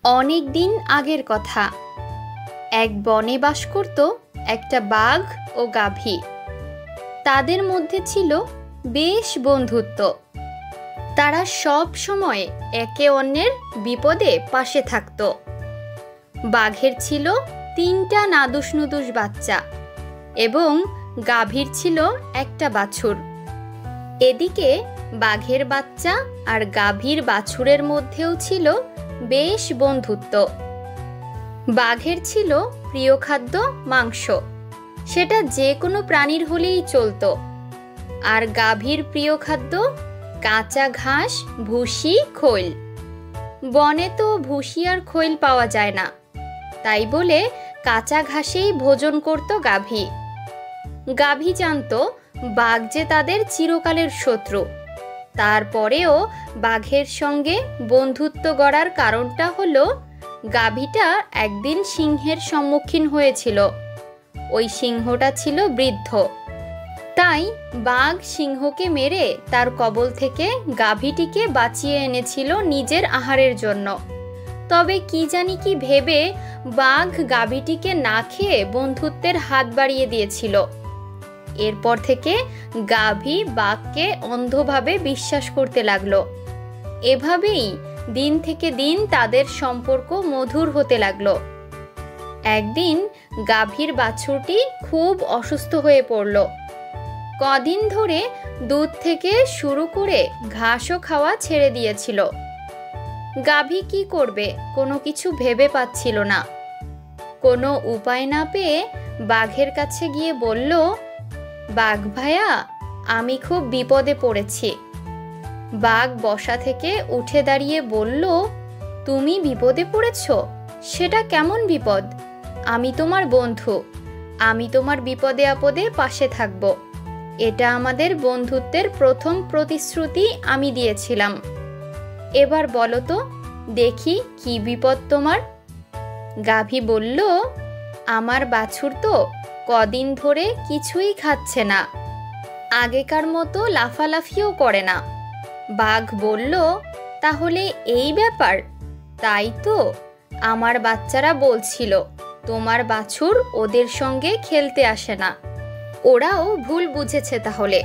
অনেক দিন আগের কথা। এক বনে বাস করত একটা বাঘ ও গাভী। তাদের মধ্যে ছিল বেশ বন্ধুত্ব। তারা সব সময় একে অন্যের বিপদে পাশে থাকত। বাঘের ছিল 3টা নাদুস নুদুস বাচ্চা এবং গাভীর ছিল একটা বাছুর। এদিকে বাঘের বাচ্চা আর গাভীর বাছুরের মধ্যেও ছিল বেশ বন্ধুত্ব। বাঘের ছিল প্রিয় খাদ্য মাংস, সেটা যে কোনো প্রাণীর হলেই চলতো। আর গাভীর প্রিয় খাদ্য কাঁচা ঘাস, ভুসি, খৈল। বনে তো ভুসি আর খৈল পাওয়া যায় না, তাই বলে কাঁচা ঘাসেই ভোজন করত গাভী। গাভী জানত বাঘ যে তাদের চিরকালের শত্রু। তারপরেও বাঘের সঙ্গে বন্ধুত্ব গড়ার কারণটা হলো গাভীটা একদিন সিংহের সম্মুখীন হয়েছিল। ওই সিংহটা ছিল বৃদ্ধ, তাই বাঘ সিংহকে মেরে তার কবল থেকে গাভীটিকে বাঁচিয়ে এনেছিল নিজের আহারের জন্য। তবে কি জানি কি ভেবে বাঘ গাভীটিকে না খেয়ে বন্ধুত্বের হাত বাড়িয়ে দিয়েছিল। এরপর থেকে গাভী বাঘকে অন্ধভাবে বিশ্বাস করতে লাগলো। এভাবেই দিন থেকে দিন তাদের সম্পর্ক মধুর হতে লাগলো। একদিন গাভীর বাছুরটি খুব অসুস্থ হয়ে পড়ল। কদিন ধরে দুধ থেকে শুরু করে ঘাসও খাওয়া ছেড়ে দিয়েছিল। গাভী কি করবে কোনো কিছু ভেবে পাচ্ছিল না। কোনো উপায় না পেয়ে বাঘের কাছে গিয়ে বলল, বাঘ ভাইয়া, আমি খুব বিপদে পড়েছি। বাঘ বসা থেকে উঠে দাঁড়িয়ে বলল, তুমি বিপদে পড়েছ? সেটা কেমন বিপদ? আমি তোমার বন্ধু, আমি তোমার বিপদে আপদে পাশে থাকব। এটা আমাদের বন্ধুত্বের প্রথম প্রতিশ্রুতি আমি দিয়েছিলাম। এবার বলো তো দেখি কি বিপদ তোমার? গাভী বলল, আমার বাছুর তো কদিন ধরে কিছুই খাচ্ছে না, আগেকার মতো লাফালাফিও করে না। বাঘ বলল, তাহলে এই ব্যাপার? তাই তো আমার বাচ্চারা বলছিল তোমার বাছুর ওদের সঙ্গে খেলতে আসে না। ওরাও ভুল বুঝেছে তাহলে।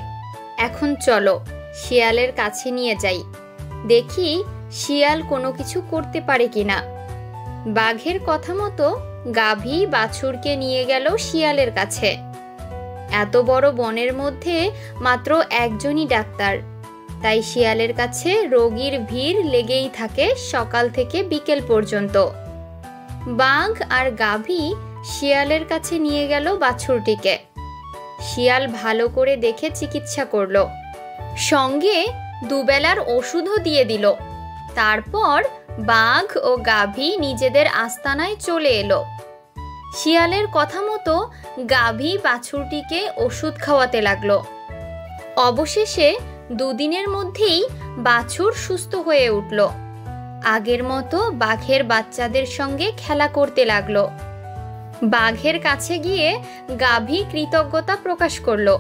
এখন চলো শিয়ালের কাছে নিয়ে যাই, দেখি শিয়াল কোনো কিছু করতে পারে কিনা। বাঘের কথা মতো গাভী বাছুরকে নিয়ে গেল শিয়ালের কাছে। এত বড় বনের মধ্যে মাত্র একজনই ডাক্তার, তাই শিয়ালের কাছে রোগীর ভিড় লেগেই থাকে সকাল থেকে বিকেল পর্যন্ত। বাঘ আর গাভী শিয়ালের কাছে নিয়ে গেল বাছুরটিকে। শিয়াল ভালো করে দেখে চিকিৎসা করলো, সঙ্গে দুবেলার ওষুধও দিয়ে দিল। তারপর বাঘ ও গাভী নিজেদের আস্তানায় চলে এলো। শিয়ালের কথা মতো গাভী বাছুরটিকে ওষুধ খাওয়াতে লাগলো। অবশেষে 2 দিনের মধ্যেই বাছুর সুস্থ হয়ে উঠল। আগের মতো বাঘের বাচ্চাদের সঙ্গে খেলা করতে লাগলো। বাঘের কাছে গিয়ে গাভী কৃতজ্ঞতা প্রকাশ করলো।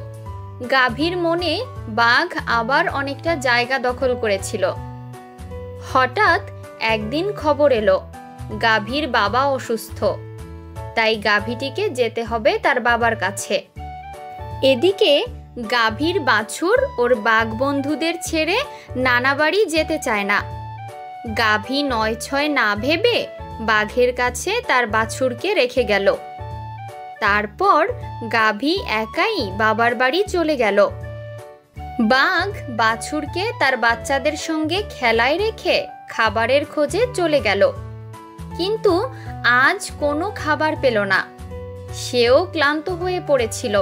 গাভীর মনে বাঘ আবার অনেকটা জায়গা দখল করেছিল। হঠাৎ একদিন খবর এলো গাভীর বাবা অসুস্থ, তাই গাভীটিকে যেতে হবে তার বাবার কাছে। এদিকে গাভীর বাছুর ওর বাঘ বন্ধুদের ছেড়ে নানা বাড়ি যেতে চায় না। গাভী 9-6 না ভেবে বাঘের কাছে তার বাছুরকে রেখে গেল। তারপর গাভী একাই বাবার বাড়ি চলে গেল। বাঘ বাছুরকে তার বাচ্চাদের সঙ্গে খেলায় রেখে খাবারের খোঁজে চলে গেল, কিন্তু আজ কোনো খাবার পেল না। সেও ক্লান্ত হয়ে পড়েছিল,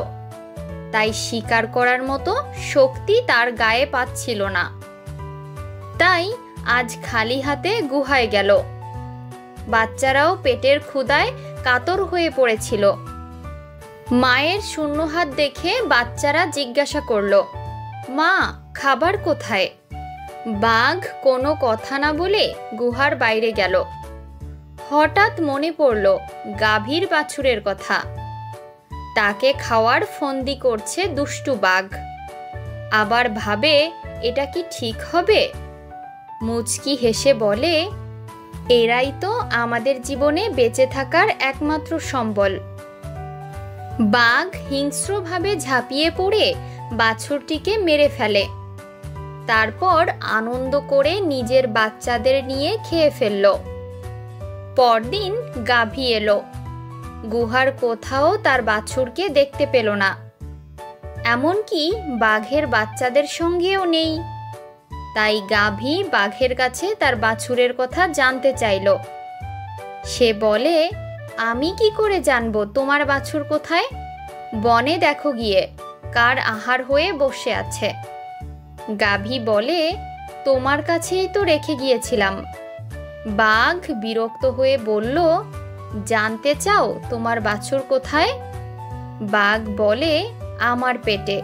তাই শিকার করার মতো শক্তি তার গায়ে পাচ্ছিল না। তাই আজ খালি হাতে গুহায় গেল। বাচ্চারাও পেটের ক্ষুধায় কাতর হয়ে পড়েছিল। মায়ের শূন্য হাত দেখে বাচ্চারা জিজ্ঞাসা করলো, মা, খাবার কোথায়? বাঘ কোনো কথা না বলে গুহার বাইরে গেল। হঠাৎ মনে পড়ল গাভীর বাছুরের কথা। তাকে খাওয়ার ফন্দি করছে দুষ্টু বাঘ। আবার ভাবে, এটা কি ঠিক হবে? মুচকি হেসে বলে, এরাই তো আমাদের জীবনে বেঁচে থাকার একমাত্র সম্বল। বাঘ হিংস্রভাবে ঝাঁপিয়ে পড়ে বাছুরটিকে মেরে ফেলে। তারপর আনন্দ করে নিজের বাচ্চাদের নিয়ে খেয়ে ফেলল। পরদিন গাভী এলো। গুহার কোথাও তার বাছুরকে দেখতে পেল না, এমনকি বাঘের বাচ্চাদের সঙ্গেও নেই। তাই গাভী বাঘের কাছে তার বাছুরের কথা জানতে চাইল। সে বলে, আমি কি করে জানবো তোমার বাছুর কোথায়? বনে দেখো গিয়ে, কার আহার হয়ে বসে আছে। গাভী বলে, তোমার কাছেই তো রেখে গিয়েছিলাম। বাঘ বিরক্ত হয়ে বলল, জানতে চাও তোমার বাছুর কোথায়? বাঘ বলে, আমার পেটে।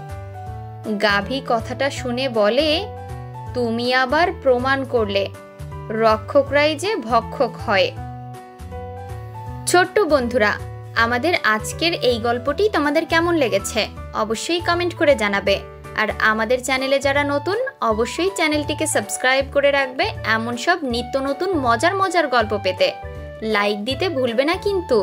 গাভী কথাটা শুনে বলে, তুমি আবার প্রমাণ করলে রক্ষকরাই যে ভক্ষক হয়। ছোট্ট বন্ধুরা, আমাদের আজকের এই গল্পটি তোমাদের কেমন লেগেছে অবশ্যই কমেন্ট করে জানাবে। আর আমাদের চ্যানেলে যারা নতুন, অবশ্যই চ্যানেলটিকে সাবস্ক্রাইব করে রাখবে এমন সব নিত্য নতুন মজার মজার গল্প পেতে। লাইক দিতে ভুলবে না কিন্তু।